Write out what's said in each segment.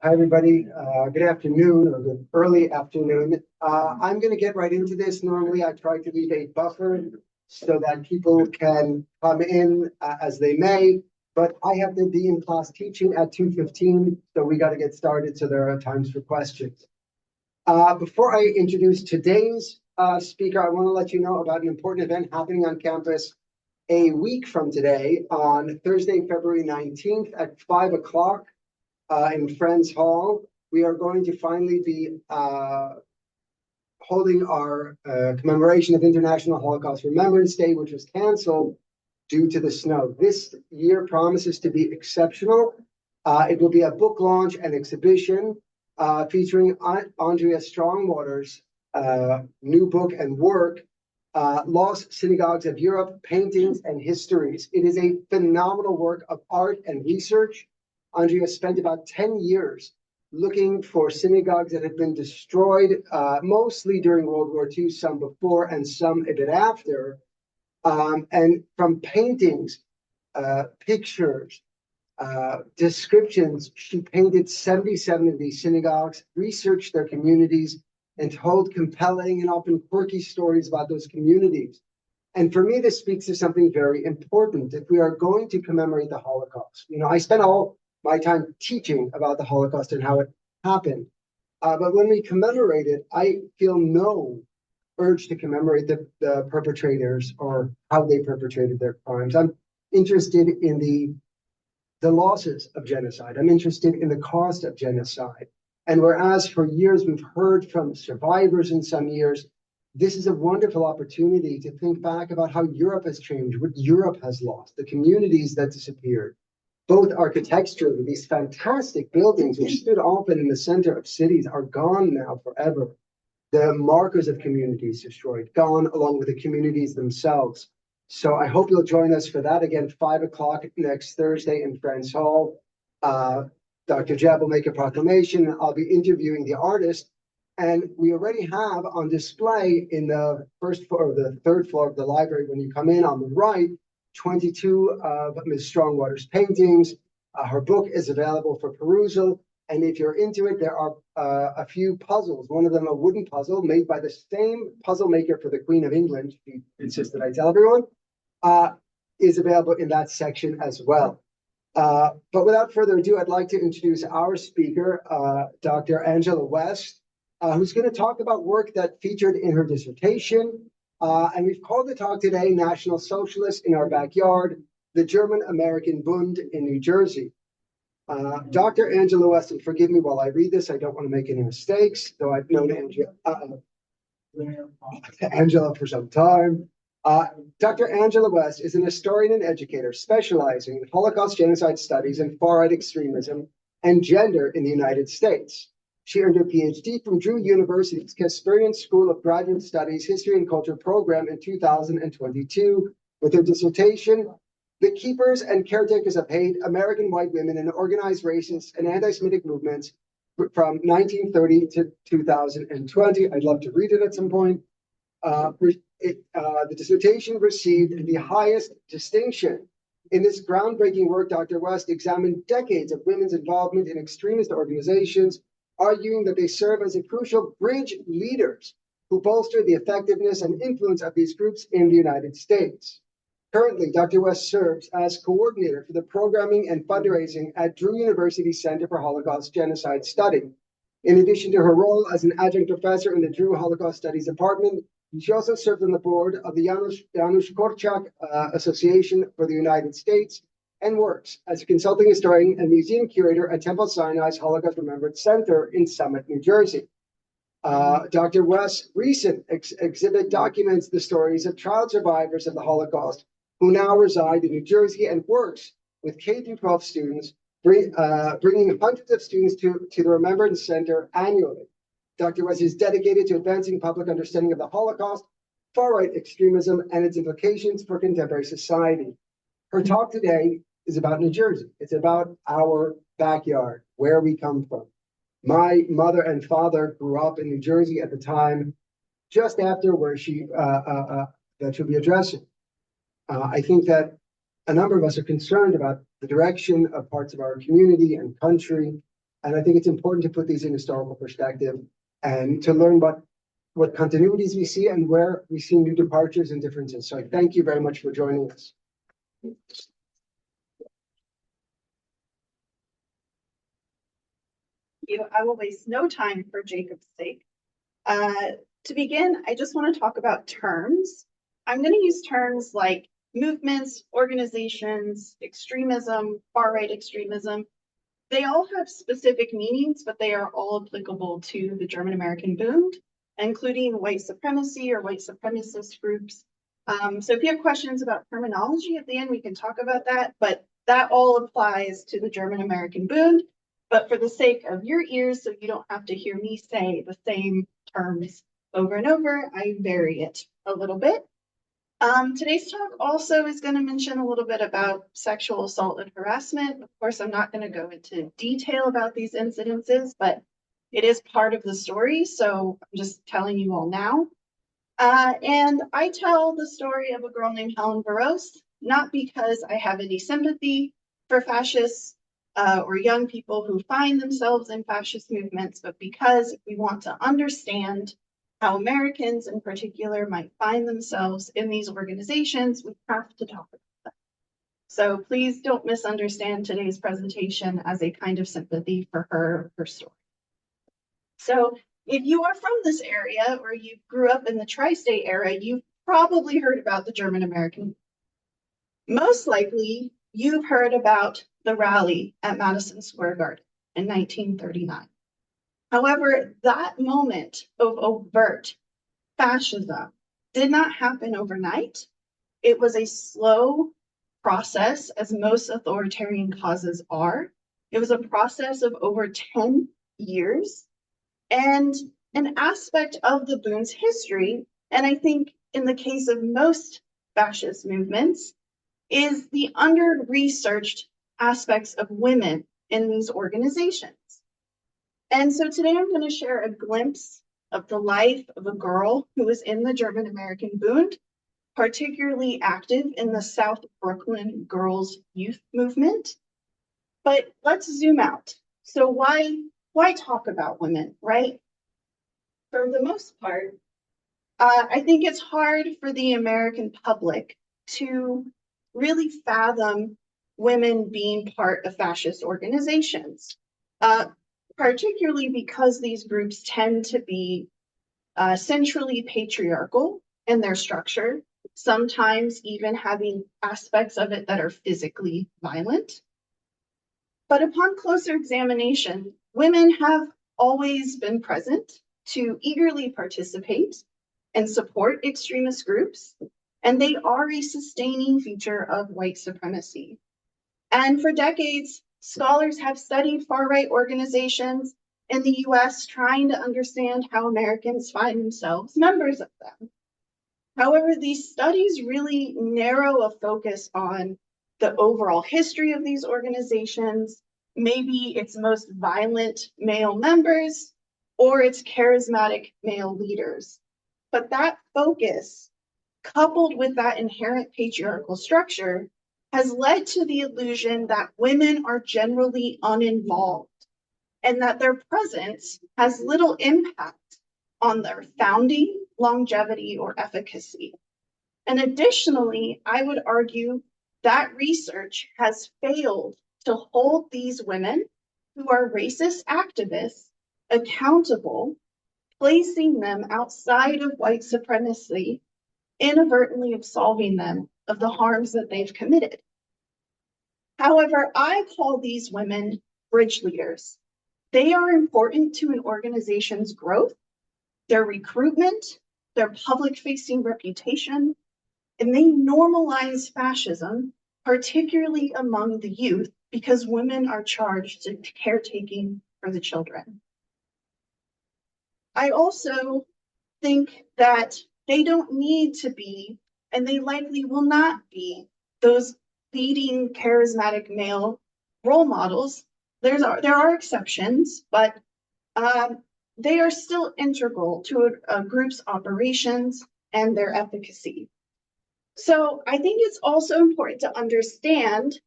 Hi, everybody. Good afternoon or good early afternoon. I'm going to get right into this. Normally, I try to leave a buffer so that people can come in as they may, but I have to be in class teaching at 2:15, so we got to get started so there are times for questions. Before I introduce today's speaker, I want to let you know about an important event happening on campus a week from today on Thursday, February 19th at 5 o'clock. In Friends Hall, we are going to finally be holding our commemoration of International Holocaust Remembrance Day, which was canceled due to the snow. This year promises to be exceptional. It will be a book launch and exhibition featuring Andrea Strongwater's new book and work, Lost Synagogues of Europe, Paintings and Histories. It is a phenomenal work of art and research. Andrea spent about 10 years looking for synagogues that had been destroyed, mostly during World War II, some before and some a bit after. And from paintings, pictures, descriptions, she painted 77 of these synagogues, researched their communities, and told compelling and often quirky stories about those communities. And for me, this speaks to something very important. If we are going to commemorate the Holocaust, I spent all my time teaching about the Holocaust and how it happened. But when we commemorate it, I feel no urge to commemorate the perpetrators or how they perpetrated their crimes. I'm interested in the losses of genocide. I'm interested in the cost of genocide. And whereas for years we've heard from survivors in some years, this is a wonderful opportunity to think back about how Europe has changed, what Europe has lost, the communities that disappeared. Both architecturally, these fantastic buildings which stood often in the center of cities are gone now forever. The markers of communities destroyed, gone along with the communities themselves. So I hope you'll join us for that again, 5 o'clock next Thursday in Friends Hall. Dr. Jeb will make a proclamation. I'll be interviewing the artist. And we already have on display in the first floor or the third floor of the library when you come in on the right, 22 of Ms. Strongwater's paintings. Her book is available for perusal. And if you're into it, there are a few puzzles. One of them, a wooden puzzle made by the same puzzle maker for the Queen of England, she insisted I tell everyone, is available in that section as well. But without further ado, I'd like to introduce our speaker, Dr. Angela West, who's going to talk about work that featured in her dissertation. And we've called the talk today, National Socialists in Our Backyard, the German-American Bund in New Jersey. Dr. Angela West, and forgive me while I read this, I don't want to make any mistakes, though I've known Angela for some time. Dr. Angela West is an historian and educator specializing in Holocaust genocide studies and far-right extremism and gender in the United States. She earned her Ph.D. from Drew University's Kasperian School of Graduate Studies History and Culture program in 2022 with her dissertation, The Keepers and Caretakers of Hate, American White Women in Organized Racist and Anti-Semitic Movements from 1930 to 2020. I'd love to read it at some point. The dissertation received the highest distinction. In this groundbreaking work, Dr. West examined decades of women's involvement in extremist organizations, arguing that they serve as a crucial bridge leaders who bolster the effectiveness and influence of these groups in the United States. Currently, Dr. West serves as coordinator for the Programming and Fundraising at Drew University Center for Holocaust Genocide Study. In addition to her role as an adjunct professor in the Drew Holocaust Studies Department, she also served on the board of the Janusz Korczak Association for the United States and works as a consulting historian and museum curator at Temple Sinai's Holocaust Remembrance Center in Summit, New Jersey. Dr. West's recent exhibit documents the stories of child survivors of the Holocaust who now reside in New Jersey and works with K-12 students, bringing hundreds of students to the Remembrance Center annually. Dr. West is dedicated to advancing public understanding of the Holocaust, far-right extremism, and its implications for contemporary society. Her talk today is about New Jersey. It's about our backyard, where we come from. My mother and father grew up in New Jersey at the time, just after where that she'll be addressing. I think that a number of us are concerned about the direction of parts of our community and country. And I think it's important to put these in historical perspective and to learn what continuities we see and where we see new departures and differences. So I thank you very much for joining us. I will waste no time for Jacob's sake. To begin, I just want to talk about terms. I'm going to use terms like movements, organizations, extremism, far-right extremism. They all have specific meanings, but they are all applicable to the German-American Bund, including white supremacy or white supremacist groups. So if you have questions about terminology at the end, we can talk about that, but that all applies to the German-American Bund. But for the sake of your ears, so you don't have to hear me say the same terms over and over, I vary it a little bit. Today's talk also is going to mention a little bit about sexual assault and harassment. Of course, I'm not going to go into detail about these incidences, but it is part of the story, so I'm just telling you all now. And I tell the story of a girl named Helen Burroughs, not because I have any sympathy for fascists or young people who find themselves in fascist movements, but because we want to understand how Americans in particular might find themselves in these organizations, we have to talk about them. So please don't misunderstand today's presentation as a kind of sympathy for her story. So if you are from this area or you grew up in the tri-state area, you've probably heard about the German-American. Most likely, you've heard about the rally at Madison Square Garden in 1939. However, that moment of overt fascism did not happen overnight. It was a slow process, as most authoritarian causes are. It was a process of over 10 years. And an aspect of the Bund's history, and I think in the case of most fascist movements, is the under-researched aspects of women in these organizations. And so today I'm going to share a glimpse of the life of a girl who was in the German-American Bund, particularly active in the South Brooklyn Girls Youth Movement. But let's zoom out. So why talk about women, right? For the most part, I think it's hard for the American public to really fathom women being part of fascist organizations, particularly because these groups tend to be centrally patriarchal in their structure, sometimes even having aspects of it that are physically violent. But upon closer examination, women have always been present to eagerly participate and support extremist groups, and they are a sustaining feature of white supremacy. And for decades, scholars have studied far-right organizations in the US trying to understand how Americans find themselves members of them. However, these studies really narrow a focus on the overall history of these organizations, maybe its most violent male members, or its charismatic male leaders. But that focus, coupled with that inherent patriarchal structure, has led to the illusion that women are generally uninvolved and that their presence has little impact on their founding, longevity, or efficacy. And additionally, I would argue that research has failed to hold these women who are racist activists accountable, placing them outside of white supremacy, inadvertently absolving them of the harms that they've committed. However, I call these women bridge leaders. They are important to an organization's growth, their recruitment, their public-facing reputation, and they normalize fascism, particularly among the youth, because women are charged with caretaking for the children. I also think that they don't need to be, and they likely will not be, those leading charismatic male role models. There are exceptions, but they are still integral to a group's operations and their efficacy. So I think it's also important to understand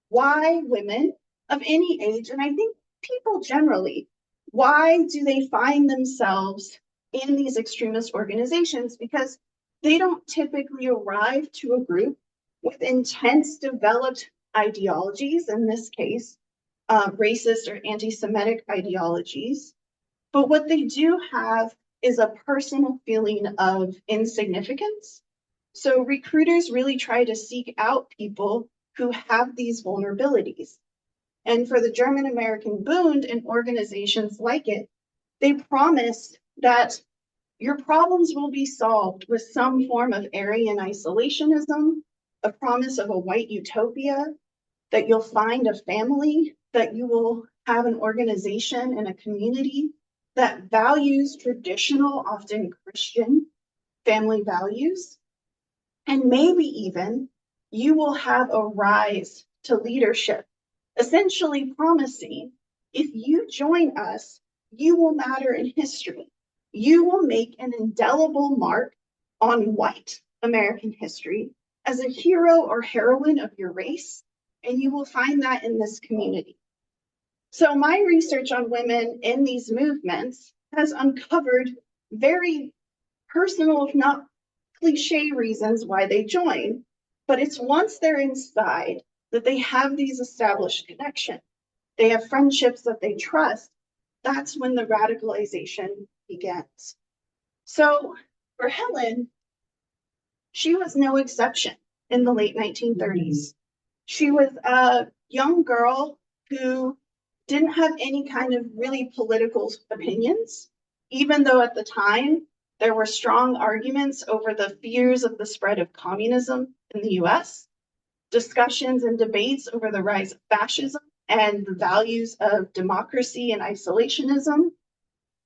why women of any age, and I think people generally, why do they find themselves in these extremist organizations? Because they don't typically arrive to a group with intense developed ideologies, in this case, racist or anti-Semitic ideologies. But what they do have is a personal feeling of insignificance. So recruiters really try to seek out people who have these vulnerabilities. And for the German-American Bund and organizations like it, they promise that your problems will be solved with some form of Aryan isolationism, a promise of a white utopia, that you'll find a family, that you will have an organization and a community that values traditional, often Christian family values. And maybe even you will have a rise to leadership, essentially promising, if you join us, you will matter in history. You will make an indelible mark on white American history as a hero or heroine of your race, and you will find that in this community. So my research on women in these movements has uncovered very personal, if not cliche reasons why they join, but it's once they're inside that they have these established connections. They have friendships that they trust. That's when the radicalization begins. So for Helen, she was no exception in the late 1930s. She was a young girl who didn't have any kind of really political opinions, even though at the time there were strong arguments over the fears of the spread of communism in the US, discussions and debates over the rise of fascism and the values of democracy and isolationism.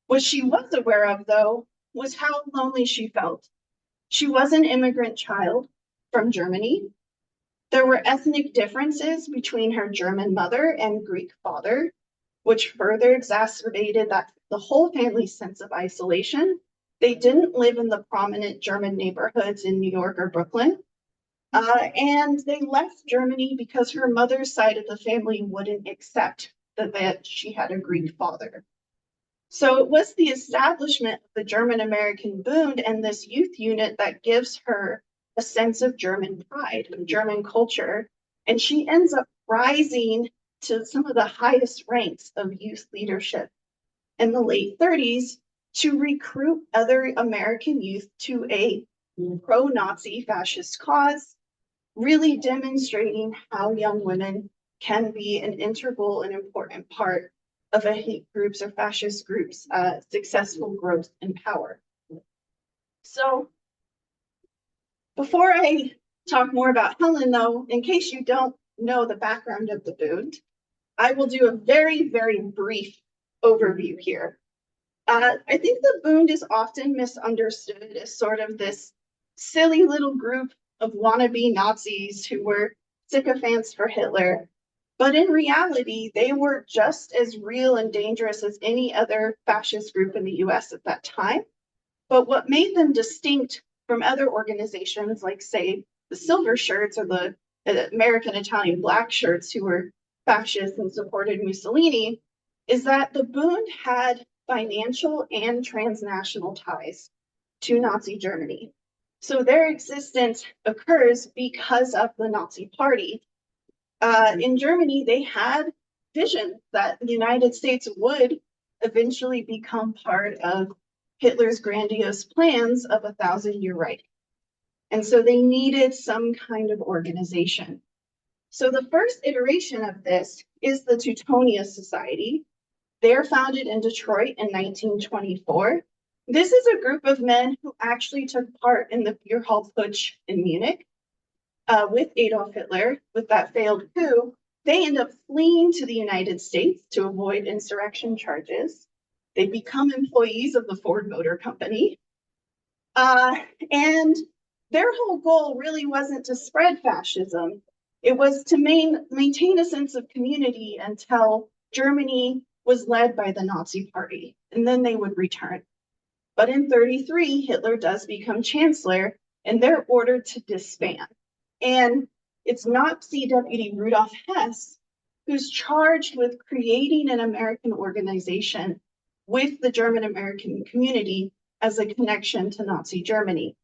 What she was aware of, though, was how lonely she felt. She was an immigrant child from Germany. There were ethnic differences between her German mother and Greek father, which further exacerbated the whole family's sense of isolation. They didn't live in the prominent German neighborhoods in New York or Brooklyn. And they left Germany because her mother's side of the family wouldn't accept that she had a Greek father. So it was the establishment of the German-American Bund and this youth unit that gives her a sense of German pride, of German culture, and she ends up rising to some of the highest ranks of youth leadership in the late 30s to recruit other American youth to a pro-Nazi fascist cause, really demonstrating how young women can be an integral and important part of a hate groups or fascist groups' successful growth and power. So before I talk more about Helen, though, in case you don't know the background of the Bund, I will do a very, very brief overview here. I think the Bund is often misunderstood as sort of this silly little group of wannabe Nazis who were sycophants for Hitler. But in reality, they were just as real and dangerous as any other fascist group in the US at that time. But what made them distinct from other organizations like, say, the Silver Shirts or the American Italian Black Shirts who were fascist and supported Mussolini is that the Bund had financial and transnational ties to Nazi Germany. So their existence occurs because of the Nazi Party. In Germany, they had vision that the United States would eventually become part of Hitler's grandiose plans of a 1,000-year Reich. And so they needed some kind of organization. So the first iteration of this is the Teutonia Society. They're founded in Detroit in 1924. This is a group of men who actually took part in the beer hall putsch in Munich with Adolf Hitler, with that failed coup. They end up fleeing to the United States to avoid insurrection charges. They become employees of the Ford Motor Company. And their whole goal really wasn't to spread fascism. It was to maintain a sense of community until Germany was led by the Nazi Party, and then they would return. But in 1933, Hitler does become chancellor, and they're ordered to disband. And it's Nazi Deputy Rudolf Hess who's charged with creating an American organization with the German-American community as a connection to Nazi Germany.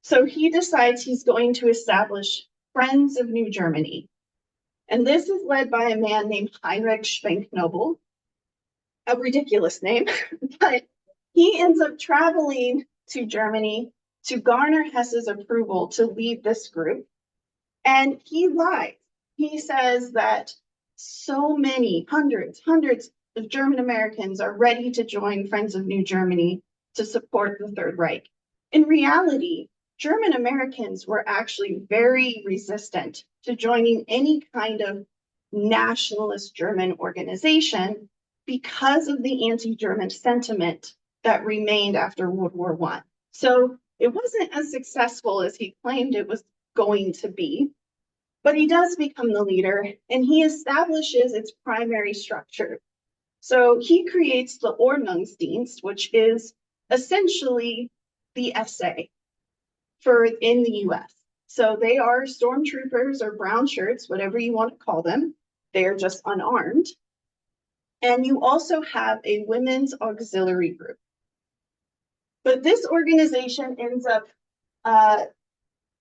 So he decides he's going to establish Friends of New Germany. And this is led by a man named Heinrich Spenknobel, a ridiculous name, but he ends up traveling to Germany to garner Hess's approval to lead this group. And he lies. He says that so many, hundreds of German Americans are ready to join Friends of New Germany to support the Third Reich. In reality, German Americans were actually very resistant to joining any kind of nationalist German organization because of the anti-German sentiment that remained after World War I. So it wasn't as successful as he claimed it was going to be, but he does become the leader and he establishes its primary structure. So he creates the Ordnungsdienst, which is essentially the SA in the US. So they are stormtroopers or brown shirts, whatever you want to call them. They are just unarmed. And you also have a women's auxiliary group. But this organization ends up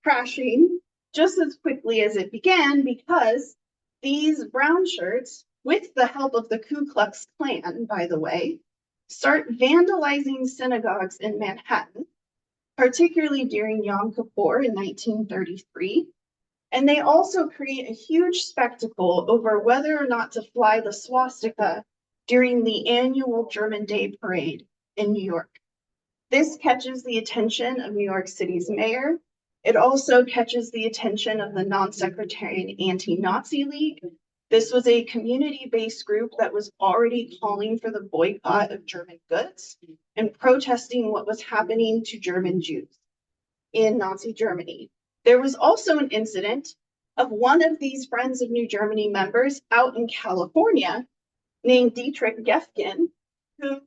crashing just as quickly as it began because these brown shirts, with the help of the Ku Klux Klan, by the way, start vandalizing synagogues in Manhattan, particularly during Yom Kippur in 1933. And they also create a huge spectacle over whether or not to fly the swastika during the annual German Day Parade in New York. This catches the attention of New York City's mayor. It also catches the attention of the Non-Sectarian Anti-Nazi League. This was a community-based group that was already calling for the boycott of German goods and protesting what was happening to German Jews in Nazi Germany. There was also an incident of one of these Friends of New Germany members out in California named Dietrich Gefgen, who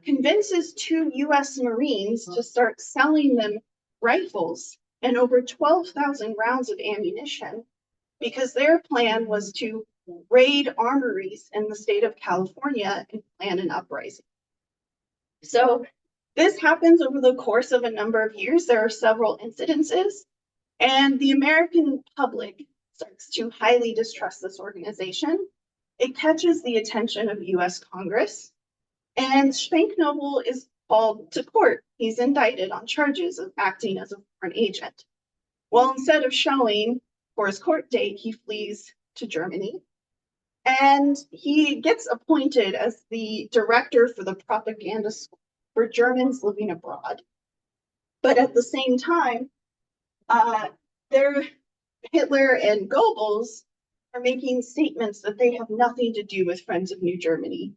convinces 2 US Marines to start selling them rifles and over 12,000 rounds of ammunition because their plan was to raid armories in the state of California and plan an uprising. So this happens over the course of a number of years. There are several incidences, and the American public starts to highly distrust this organization. It catches the attention of US Congress, and Spenknobel is called to court. He's indicted on charges of acting as a foreign agent. Well, instead of showing for his court date, he flees to Germany, and he gets appointed as the director for the propaganda school for Germans living abroad. But at the same time, Hitler and Goebbels are making statements that they have nothing to do with Friends of New Germany.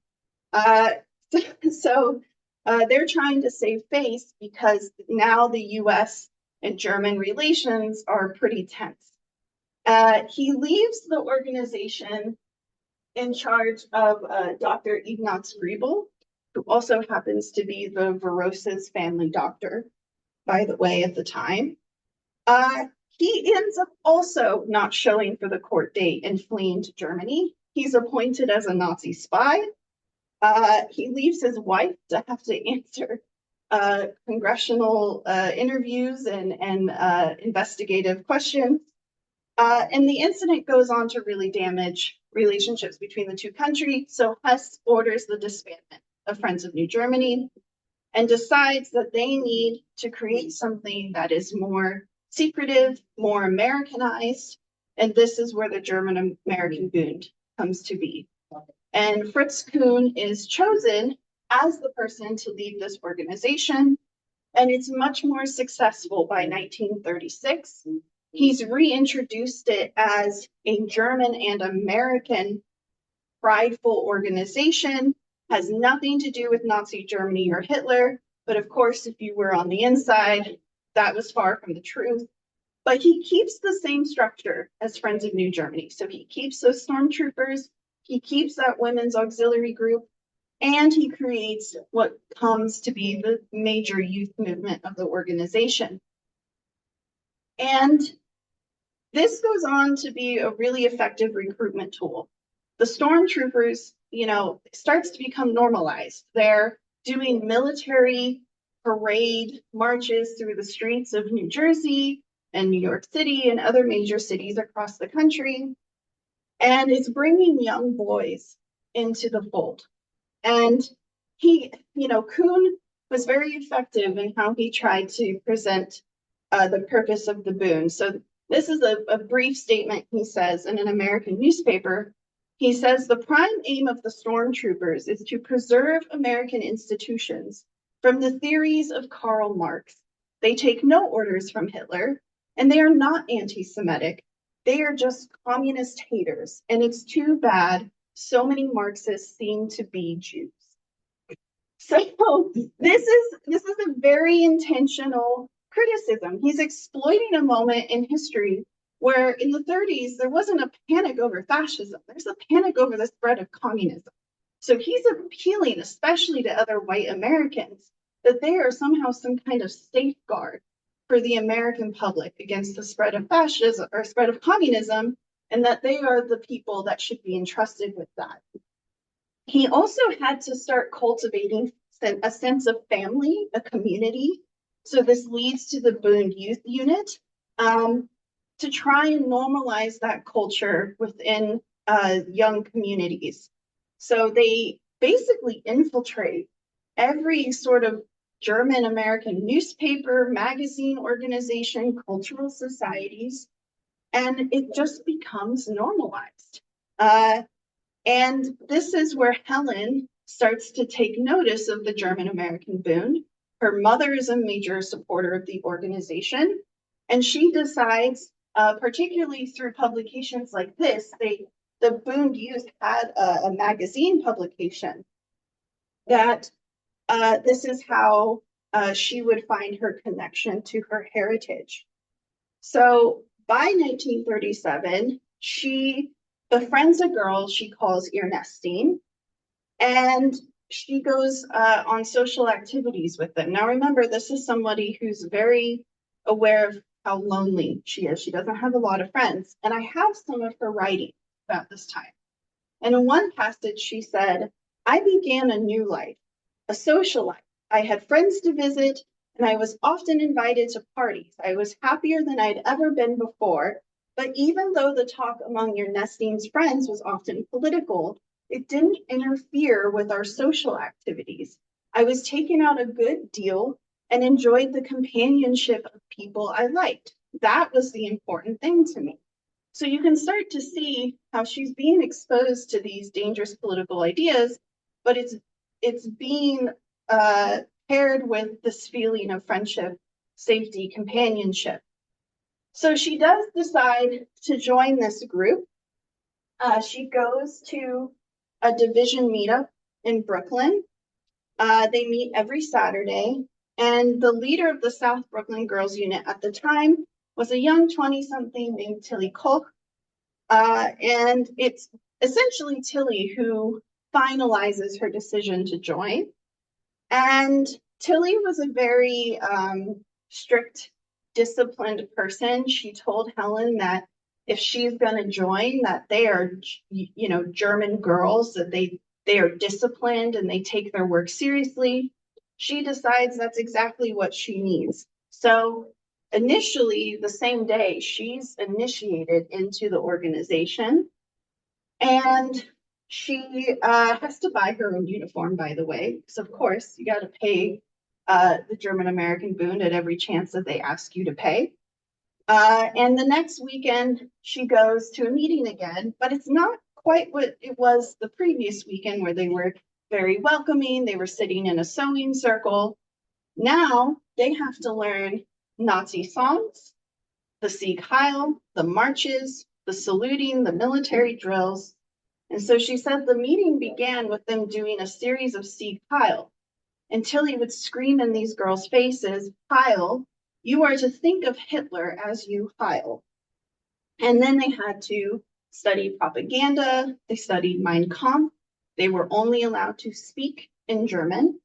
So they're trying to save face because now the US and German relations are pretty tense. He leaves the organization in charge of Dr. Ignaz Griebel, who also happens to be the Veros's family doctor, by the way, at the time. He ends up also not showing for the court date and fleeing to Germany. He's appointed as a Nazi spy. He leaves his wife to have to answer congressional interviews and investigative questions. And the incident goes on to really damage relationships between the two countries. So Hess orders the disbandment of Friends of New Germany and decides that they need to create something that is more secretive, more Americanized, and this is where the German-American Bund comes to be. And Fritz Kuhn is chosen as the person to lead this organization, and it's much more successful by 1936. He's reintroduced it as a German and American prideful organization, has nothing to do with Nazi Germany or Hitler, but of course, if you were on the inside, that was far from the truth. But he keeps the same structure as Friends of New Germany. So he keeps those stormtroopers, he keeps that women's auxiliary group, and he creates what comes to be the major youth movement of the organization. And This goes on to be a really effective recruitment tool. The stormtroopers, starts to become normalized. They're doing military parade marches through the streets of New Jersey and New York City and other major cities across the country. And it's bringing young boys into the fold. And Kuhn was very effective in how he tried to present the purpose of the Bund. So this is a brief statement he says in an American newspaper. He says, the prime aim of the stormtroopers is to preserve American institutions from the theories of Karl Marx. They take no orders from Hitler, and they are not anti-Semitic. They are just communist haters, and it's too bad so many Marxists seem to be Jews. So this is a very intentional criticism. He's exploiting a moment in history where in the 30s, there wasn't a panic over fascism. There's a panic over the spread of communism. So he's appealing, especially to other white Americans, that they are somehow some kind of safeguard for the American public against the spread of fascism or spread of communism, and that they are the people that should be entrusted with that. He also had to start cultivating a sense of family, a community. So this leads to the Bund Youth Unit to try and normalize that culture within young communities. So they basically infiltrate every sort of German-American newspaper, magazine, organization, cultural societies, and it just becomes normalized. And this is where Helen starts to take notice of the German-American Bund. Her mother is a major supporter of the organization, and she decides, particularly through publications like this, the Bund Youth had a magazine publication that this is how she would find her connection to her heritage. So by 1937, she befriends a girl she calls Ernestine, and she goes on social activities with them. Now remember, this is somebody who's very aware of how lonely she is. She doesn't have a lot of friends. And I have some of her writing about this time. And in one passage, she said, I began a new life, a social life. I had friends to visit, and I was often invited to parties. I was happier than I'd ever been before. But even though the talk among Ernestine's friends was often political, it didn't interfere with our social activities. I was taken out a good deal and enjoyed the companionship of people I liked. That was the important thing to me. So you can start to see how she's being exposed to these dangerous political ideas, but it's being paired with this feeling of friendship, safety, companionship. So she does decide to join this group. She goes to a division meetup in Brooklyn. They meet every Saturday, and the leader of the South Brooklyn Girls Unit at the time was a young 20-something named Tilly Koch. And it's essentially Tilly who finalizes her decision to join. And Tilly was a very strict, disciplined person. She told Helen that if she's going to join, that they are, German girls, that they are disciplined and they take their work seriously. She decides that's exactly what she needs. So initially, the same day, she's initiated into the organization, and she has to buy her own uniform, by the way, because of course you got to pay the German-American Bund at every chance that they ask you to pay. And the next weekend, she goes to a meeting again, but it's not quite what it was the previous weekend, where they were very welcoming. They were sitting in a sewing circle. Now they have to learn Nazi songs, the Sieg Heil, the marches, the saluting, the military drills. And so she said the meeting began with them doing a series of Sieg Heil, until he would scream in these girls' faces, Heil, you are to think of Hitler as you Heil. And then they had to study propaganda. They studied Mein Kampf. They were only allowed to speak in German.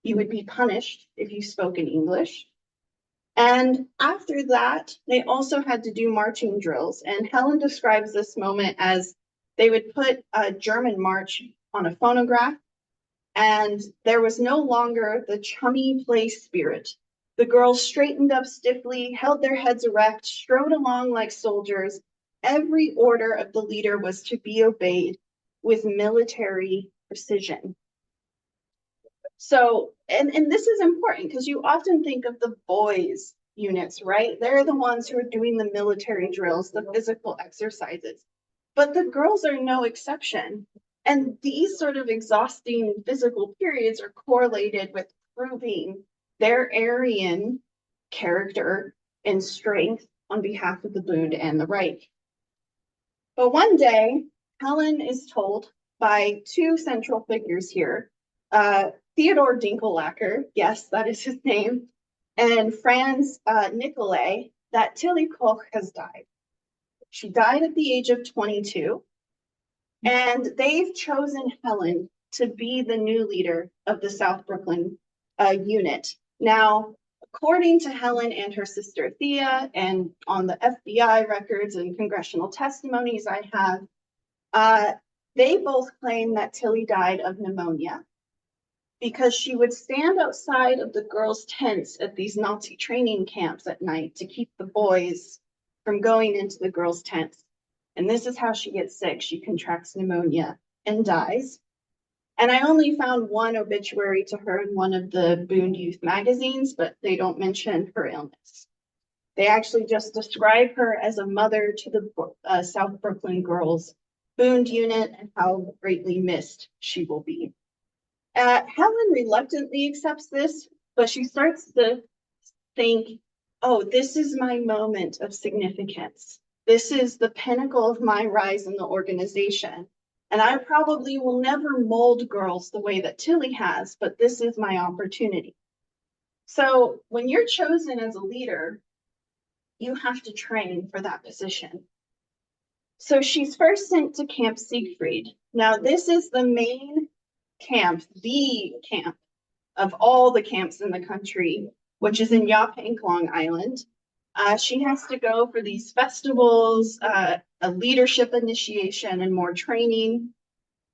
You would be punished if you spoke in English. And after that, they also had to do marching drills. And Helen describes this moment as they would put a German march on a phonograph, and there was no longer the chummy play spirit. The girls straightened up stiffly, held their heads erect, strode along like soldiers. Every order of the leader was to be obeyed with military precision. So, and this is important because you often think of the boys units, right? They're the ones who are doing the military drills, the physical exercises. But the girls are no exception. And these sort of exhausting physical periods are correlated with proving their Aryan character and strength on behalf of the Bund and the Reich. But one day, Helen is told by two central figures here, Theodor Dinkelacker, yes, that is his name, and Franz Nicolay, that Tilly Koch has died. She died at the age of 22, and they've chosen Helen to be the new leader of the South Brooklyn unit. Now, according to Helen and her sister Thea, and on the FBI records and congressional testimonies I have, they both claim that Tilly died of pneumonia because she would stand outside of the girls' tents at these Nazi training camps at night to keep the boys from going into the girls' tents. And this is how she gets sick. She contracts pneumonia and dies. And I only found one obituary to her in one of the Bund Youth magazines, but they don't mention her illness. They actually just describe her as a mother to the South Brooklyn girls Bund unit and how greatly missed she will be. Helen reluctantly accepts this, but she starts to think, oh, this is my moment of significance. This is the pinnacle of my rise in the organization. And I probably will never mold girls the way that Tilly has, but this is my opportunity. So when you're chosen as a leader, you have to train for that position. So she's first sent to Camp Siegfried. Now, this is the main camp, the camp of all the camps in the country, which is in Yaphank, Long Island. She has to go for these festivals, a leadership initiation, and more training.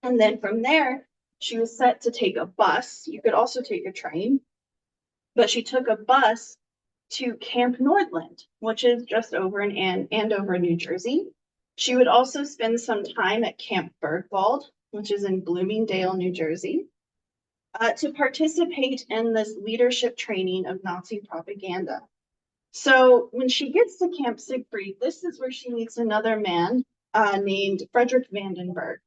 And then from there, she was set to take a bus. You could also take a train, but she took a bus to Camp Nordland, which is just over in Andover, New Jersey. She would also spend some time at Camp Bergwald, which is in Bloomingdale, New Jersey, to participate in this leadership training of Nazi propaganda. So when she gets to Camp Siegfried, this is where she meets another man named Frederick Vandenberg.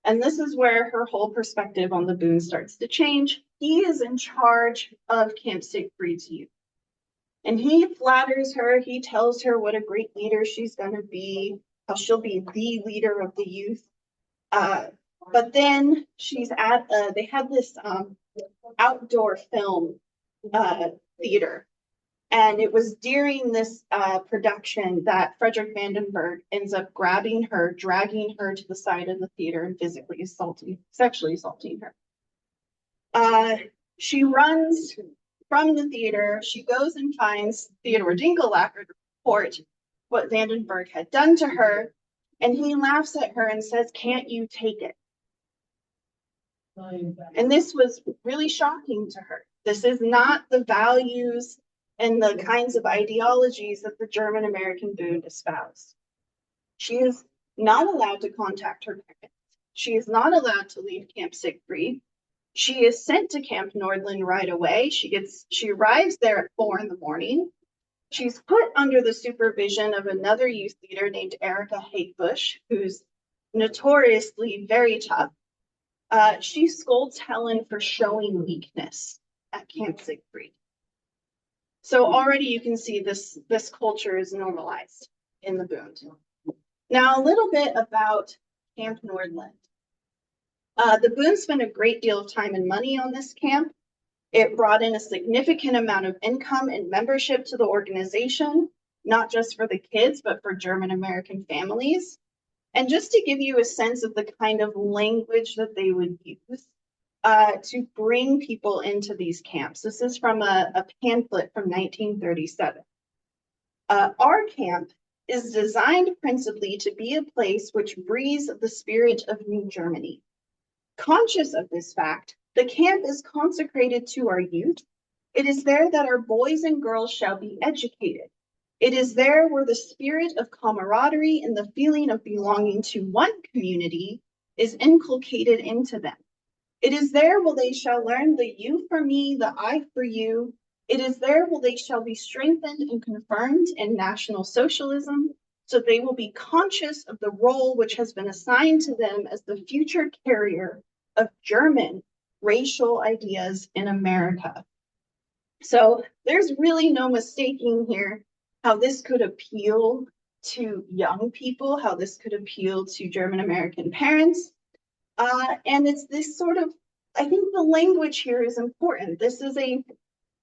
And this is where her whole perspective on the Bund starts to change. He is in charge of Camp Siegfried's youth. And he flatters her. He tells her what a great leader she's going to be, how she'll be the leader of the youth. But then she's at, they had this outdoor film theater. And it was during this production that Frederick Vandenberg ends up grabbing her, dragging her to the side of the theater and physically sexually assaulting her. She runs from the theater. She goes and finds Theodor Dinkelacker to report what Vandenberg had done to her. And he laughs at her and says, "Can't you take it?" And this was really shocking to her. This is not the values and the kinds of ideologies that the German-American Bund espoused. She is not allowed to contact her parents. She is not allowed to leave Camp Siegfried. She is sent to Camp Nordland right away. She arrives there at 4 a.m. She's put under the supervision of another youth leader named Erica Hakebush, who's notoriously very tough. She scolds Helen for showing weakness at Camp Siegfried. So already you can see this culture is normalized in the Bund. Now a little bit about Camp Nordland. The Bund spent a great deal of time and money on this camp. It brought in a significant amount of income and membership to the organization, not just for the kids, but for German-American families. And just to give you a sense of the kind of language that they would use, to bring people into these camps. This is from a pamphlet from 1937. Our camp is designed principally to be a place which breathes the spirit of New Germany. Conscious of this fact, the camp is consecrated to our youth. It is there that our boys and girls shall be educated. It is there where the spirit of camaraderie and the feeling of belonging to one community is inculcated into them. It is there where they shall learn the you for me, the I for you. It is there where they shall be strengthened and confirmed in National Socialism, so they will be conscious of the role which has been assigned to them as the future carrier of German racial ideas in America. So there's really no mistaking here how this could appeal to young people, how this could appeal to German-American parents. And it's this sort of, I think the language here is important. This is a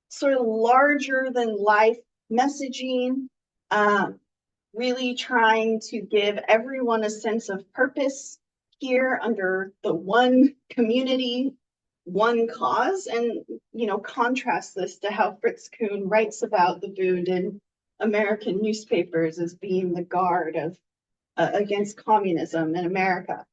sort of larger than life messaging, really trying to give everyone a sense of purpose here under the one community, one cause, and, you know, contrast this to how Fritz Kuhn writes about the Bund in American newspapers as being the guard of against communism in America.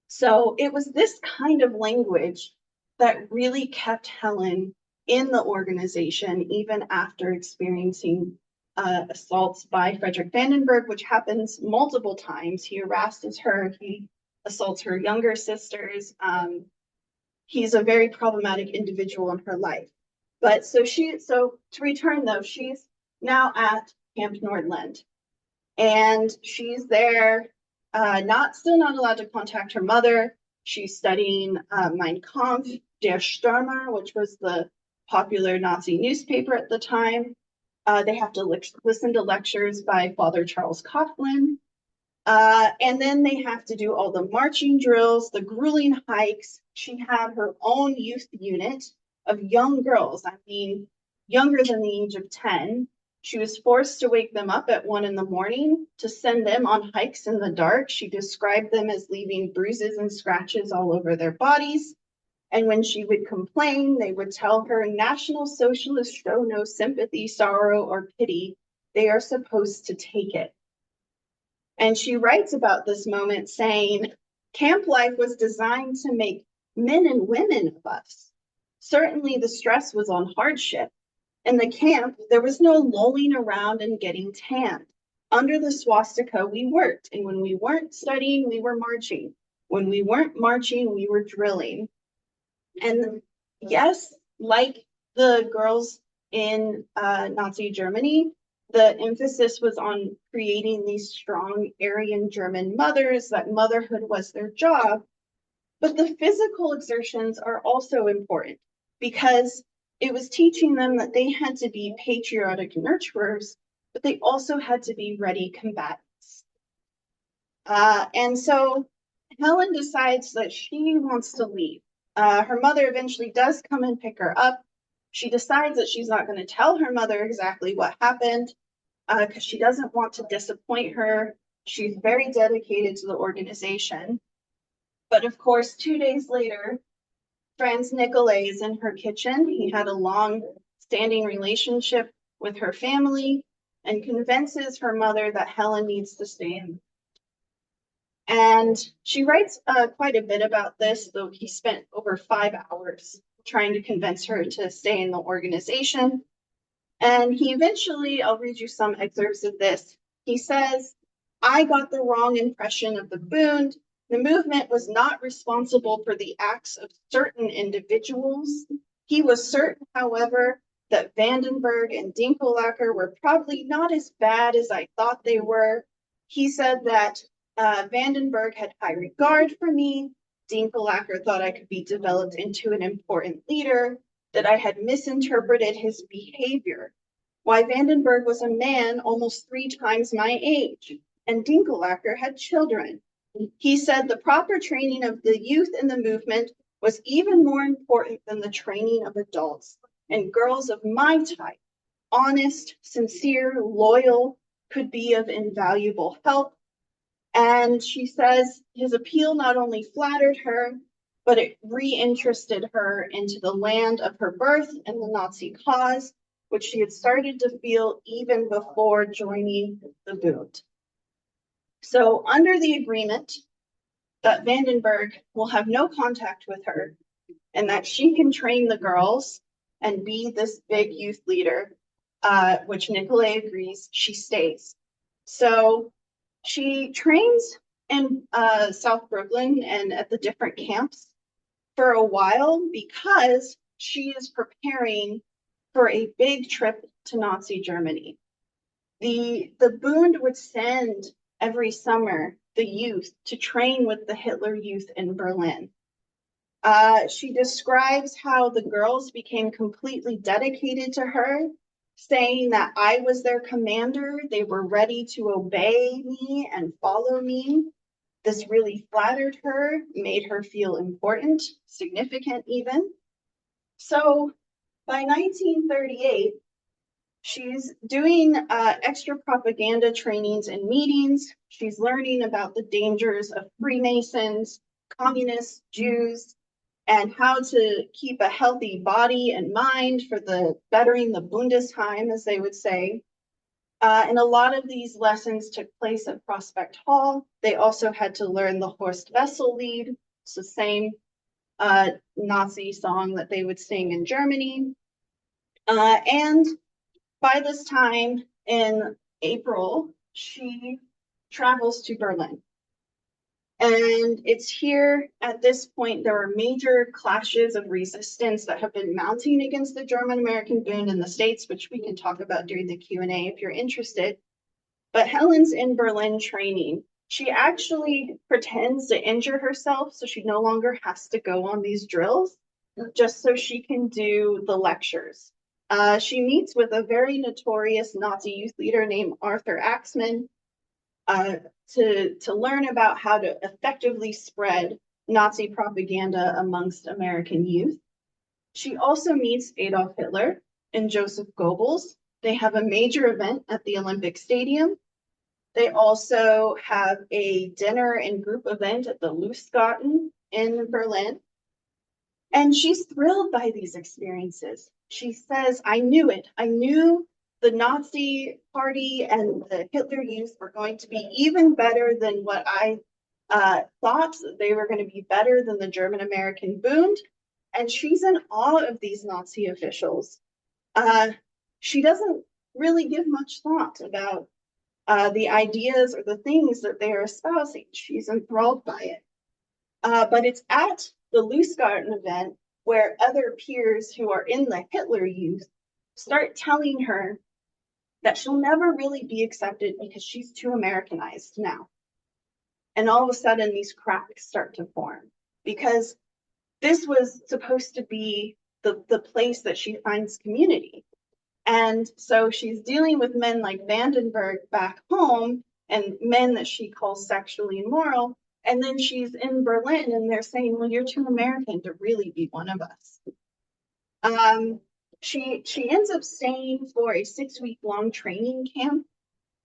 So it was this kind of language that really kept Helen in the organization, even after experiencing assaults by Frederick Vandenberg, which happens multiple times. He harasses her, he assaults her younger sisters. He's a very problematic individual in her life. But so to return though, she's now at Camp Nordland, and she's there, still not allowed to contact her mother. She's studying Mein Kampf, Der Stürmer, which was the popular Nazi newspaper at the time. They have to listen to lectures by Father Charles Coughlin. And then they have to do all the marching drills, the grueling hikes. She had her own youth unit of young girls, I mean, younger than the age of 10. She was forced to wake them up at 1 a.m. to send them on hikes in the dark. She described them as leaving bruises and scratches all over their bodies. And when she would complain, they would tell her National Socialists show no sympathy, sorrow, or pity. They are supposed to take it. And she writes about this moment saying, camp life was designed to make men and women of us. Certainly the stress was on hardship. In the camp, there was no lolling around and getting tanned. Under the swastika, we worked. And when we weren't studying, we were marching. When we weren't marching, we were drilling. And yes, like the girls in Nazi Germany, the emphasis was on creating these strong Aryan German mothers, that motherhood was their job. But the physical exertions are also important because it was teaching them that they had to be patriotic nurturers, but they also had to be ready combatants. And so Helen decides that she wants to leave. Her mother eventually does come and pick her up. She decides that she's not going to tell her mother exactly what happened because she doesn't want to disappoint her. She's very dedicated to the organization. But of course, 2 days later, Franz Nicolay is in her kitchen. He had a long-standing relationship with her family and convinces her mother that Helen needs to stay in. And she writes quite a bit about this, though he spent over 5 hours trying to convince her to stay in the organization. And he eventually, I'll read you some excerpts of this. He says, I got the wrong impression of the Bund. The movement was not responsible for the acts of certain individuals. He was certain, however, that Vandenberg and Dinkelacke were probably not as bad as I thought they were. He said that Vandenberg had high regard for me. Dinkelacke thought I could be developed into an important leader, that I had misinterpreted his behavior. Why, Vandenberg was a man almost 3 times my age, and Dinkelacke had children. He said the proper training of the youth in the movement was even more important than the training of adults, and girls of my type, honest, sincere, loyal, could be of invaluable help. And she says his appeal not only flattered her, but it reinterested her into the land of her birth and the Nazi cause, which she had started to feel even before joining the Bund. So under the agreement that Vandenberg will have no contact with her and that she can train the girls and be this big youth leader, which Nicolay agrees, she stays. So she trains in South Brooklyn and at the different camps for a while because she is preparing for a big trip to Nazi Germany. The Bund would send every summer the youth to train with the Hitler Youth in Berlin. She describes how the girls became completely dedicated to her, saying that I was their commander. They were ready to obey me and follow me. This really flattered her, made her feel important, significant even. So by 1938, she's doing extra propaganda trainings and meetings. She's learning about the dangers of Freemasons, communists, Jews, and how to keep a healthy body and mind for the bettering the Bundesheim, as they would say. And a lot of these lessons took place at Prospect Hall. They also had to learn the Horst Wessel Lied. It's the same Nazi song that they would sing in Germany. And by this time in April, she travels to Berlin. And it's here at this point, there are major clashes of resistance that have been mounting against the German-American Bund in the States, which we can talk about during the Q&A if you're interested. But Helen's in Berlin training. She actually pretends to injure herself so she no longer has to go on these drills, just so she can do the lectures. She meets with a very notorious Nazi youth leader named Arthur Axmann, to learn about how to effectively spread Nazi propaganda amongst American youth. She also meets Adolf Hitler and Joseph Goebbels. They have a major event at the Olympic Stadium. They also have a dinner and group event at the Lustgarten in Berlin. And she's thrilled by these experiences. She says, I knew it. I knew the Nazi Party and the Hitler Youth were going to be even better than what I thought. They were going to be better than the German-American Bund. And she's in awe of these Nazi officials. She doesn't really give much thought about the ideas or the things that they are espousing. She's enthralled by it. But it's at the Lustgarten event where other peers who are in the Hitler Youth start telling her that she'll never really be accepted because she's too Americanized now. And all of a sudden, these cracks start to form because this was supposed to be the place that she finds community. And so she's dealing with men like Vandenberg back home and men that she calls sexually immoral. And then she's in Berlin and they're saying, well, you're too American to really be one of us. She ends up staying for a 6-week-long training camp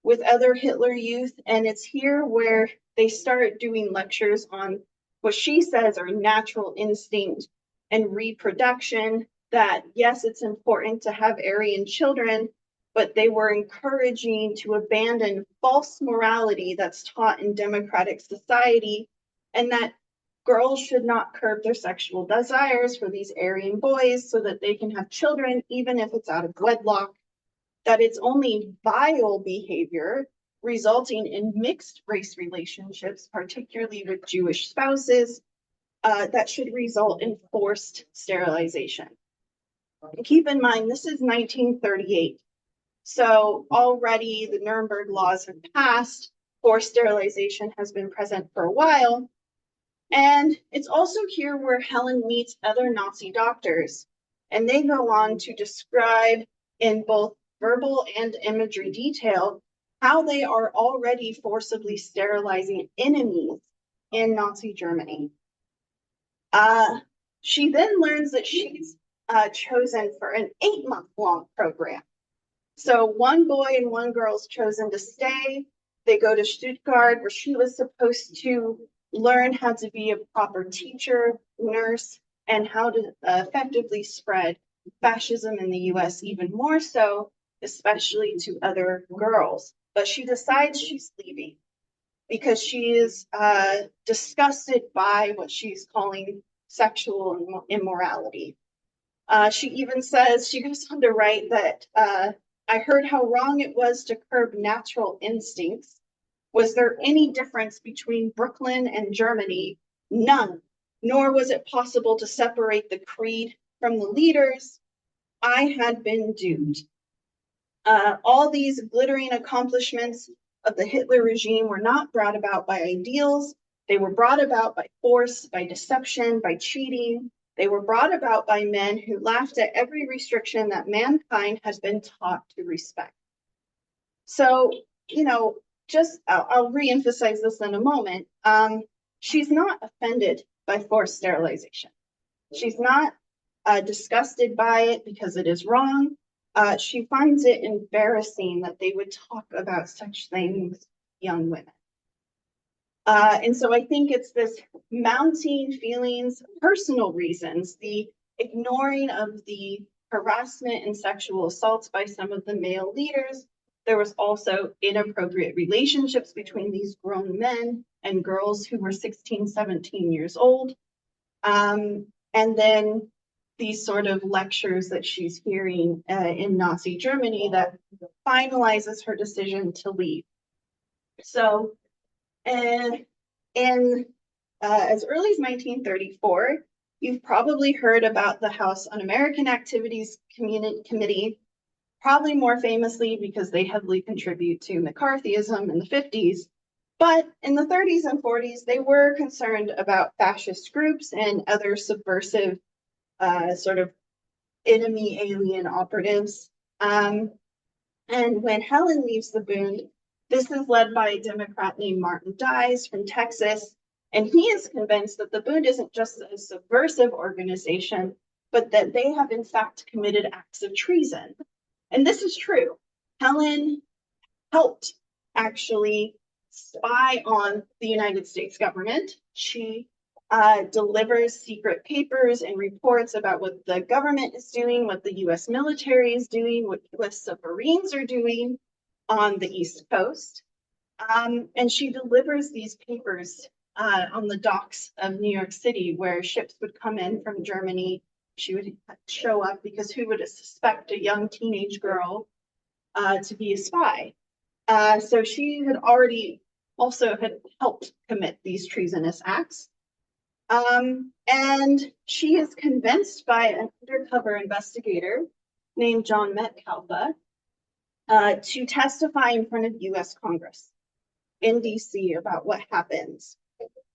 with other Hitler Youth. And it's here where they start doing lectures on what she says are natural instinct and reproduction, that yes, it's important to have Aryan children, but they were encouraging to abandon false morality that's taught in democratic society, and that girls should not curb their sexual desires for these Aryan boys so that they can have children, even if it's out of wedlock, that it's only vile behavior resulting in mixed race relationships, particularly with Jewish spouses, that should result in forced sterilization. And keep in mind, this is 1938. So already the Nuremberg laws have passed, forced sterilization has been present for a while. And it's also here where Helen meets other Nazi doctors, and they go on to describe in both verbal and imagery detail how they are already forcibly sterilizing enemies in Nazi Germany. She then learns that she's chosen for an 8-month-long program. So one boy and one girl's chosen to stay. They go to Stuttgart, where she was supposed to learn how to be a proper teacher, nurse, and how to effectively spread fascism in the US even more so, especially to other girls. But she decides she's leaving because she is disgusted by what she's calling sexual immorality. She even says, she goes on to write that I heard how wrong it was to curb natural instincts. Was there any difference between Brooklyn and Germany? None. Nor was it possible to separate the creed from the leaders. I had been doomed. All these glittering accomplishments of the Hitler regime were not brought about by ideals. They were brought about by force, by deception, by cheating. They were brought about by men who laughed at every restriction that mankind has been taught to respect. So, you know, I'll re-emphasize this in a moment. She's not offended by forced sterilization. She's not disgusted by it because it is wrong. She finds it embarrassing that they would talk about such things with young women. And so I think it's this mounting feelings, personal reasons, the ignoring of the harassment and sexual assaults by some of the male leaders. There was also inappropriate relationships between these grown men and girls who were 16, 17 years old. And then these sort of lectures that she's hearing in Nazi Germany that finalizes her decision to leave. So, and as early as 1934, you've probably heard about the House Un-American Activities Committee, probably more famously because they heavily contribute to McCarthyism in the 50s. But in the 30s and 40s, they were concerned about fascist groups and other subversive sort of enemy alien operatives. And when Helen leaves the Bund, this is led by a Democrat named Martin Dies from Texas, and he is convinced that the Bund isn't just a subversive organization, but that they have in fact committed acts of treason. And this is true. Helen helped actually spy on the United States government. She delivers secret papers and reports about what the government is doing, what the US military is doing, what US submarines are doing on the East Coast. And she delivers these papers on the docks of New York City, where ships would come in from Germany. She would show up because who would suspect a young teenage girl to be a spy? So she had already also had helped commit these treasonous acts. And she is convinced by an undercover investigator named John Metcalfe to testify in front of US Congress in DC about what happens.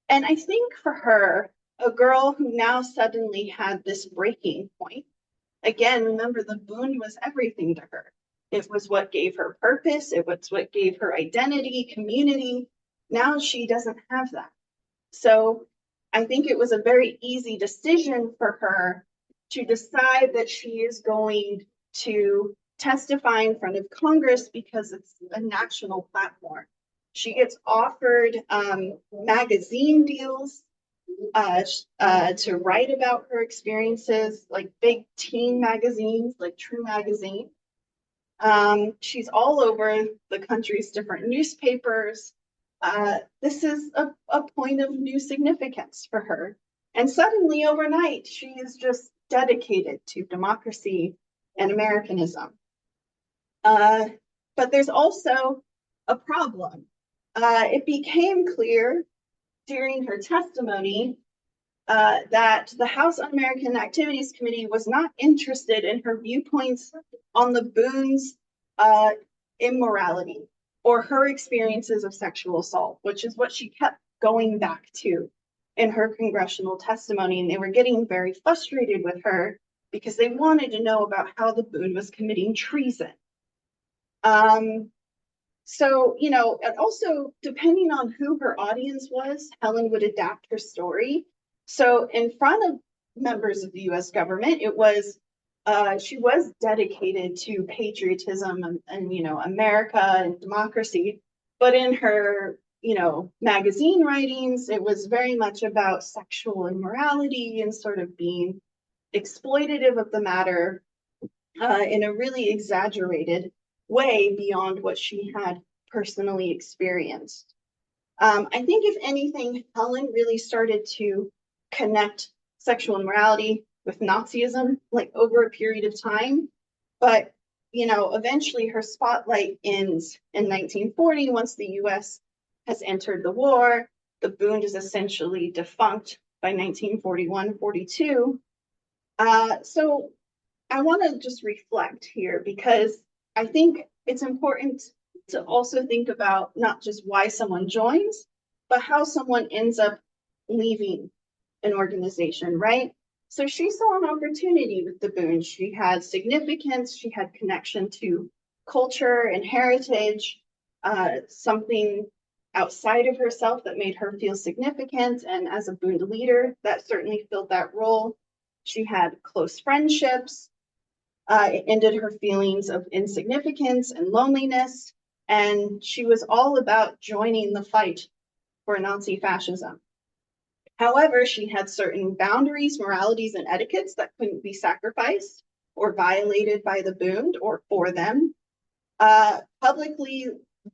And I think for her, a girl who now suddenly had this breaking point, again, remember the Bund was everything to her. It was what gave her purpose. It was what gave her identity, community. Now she doesn't have that. So I think it was a very easy decision for her to decide that she is going to testify in front of Congress because it's a national platform. She gets offered magazine deals to write about her experiences, like big teen magazines, like True Magazine. She's all over the country's different newspapers. This is a point of new significance for her. And suddenly, overnight, she is just dedicated to democracy and Americanism. But there's also a problem. It became clear during her testimony that the House Un-American Activities Committee was not interested in her viewpoints on the Bund's immorality or her experiences of sexual assault, which is what she kept going back to in her congressional testimony. And they were getting very frustrated with her because they wanted to know about how the Bund was committing treason. So, you know, and also depending on who her audience was, Helen would adapt her story. So in front of members of the US government, it was, she was dedicated to patriotism and, you know, America and democracy. But in her, magazine writings. It was very much about sexual immorality and sort of being exploitative of the matter in a really exaggerated way beyond what she had personally experienced. I think if anything, Helen really started to connect sexual immorality with Nazism, like over a period of time. But, eventually her spotlight ends in 1940 once the US has entered the war. The Bund is essentially defunct by 1941-42. So I want to just reflect here because I think it's important to also think about not just why someone joins, but how someone ends up leaving an organization, right? So she saw an opportunity with the Bund. She had significance, she had connection to culture and heritage, something outside of herself that made her feel significant. And as a Bund leader, that certainly filled that role. She had close friendships. It ended her feelings of insignificance and loneliness. And she was all about joining the fight for Nazi fascism. However, she had certain boundaries, moralities, and etiquettes that couldn't be sacrificed or violated by the Bund or for them.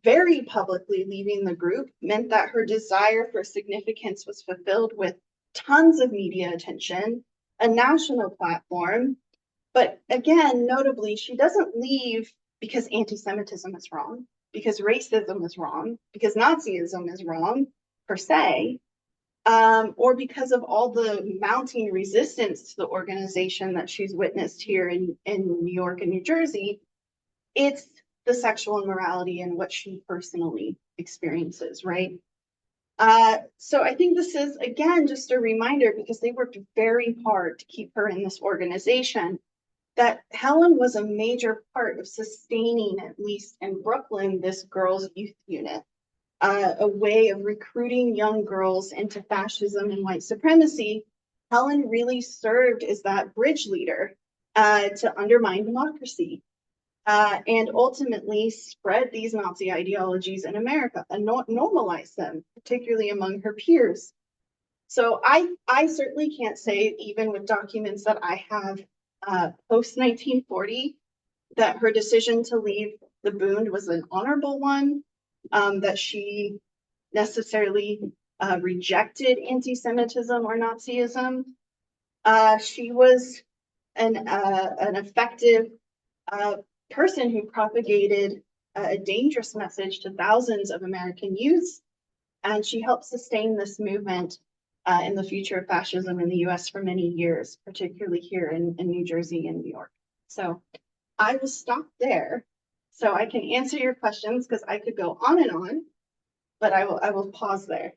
Very publicly leaving the group meant that her desire for significance was fulfilled with tons of media attention, a national platform. But again, notably, she doesn't leave because anti-Semitism is wrong, because racism is wrong, because Nazism is wrong, per se, or because of all the mounting resistance to the organization that she's witnessed here in New York and New Jersey. It's the sexual immorality and what she personally experiences, right? So I think this is, again, just a reminder, because they worked very hard to keep her in this organization, that Helen was a major part of sustaining, at least in Brooklyn, this girls' youth unit, a way of recruiting young girls into fascism and white supremacy. Helen really served as that bridge leader to undermine democracy and ultimately spread these Nazi ideologies in America and normalize them, particularly among her peers. So I certainly can't say, even with documents that I have post 1940, that her decision to leave the Bund was an honorable one, that she necessarily rejected anti-Semitism or Nazism. She was an effective person who propagated a dangerous message to thousands of American youths, and she helped sustain this movement in the future of fascism in the US for many years, particularly here in New Jersey and New York. So I will stop there so I can answer your questions, because I could go on and on, but I will pause there.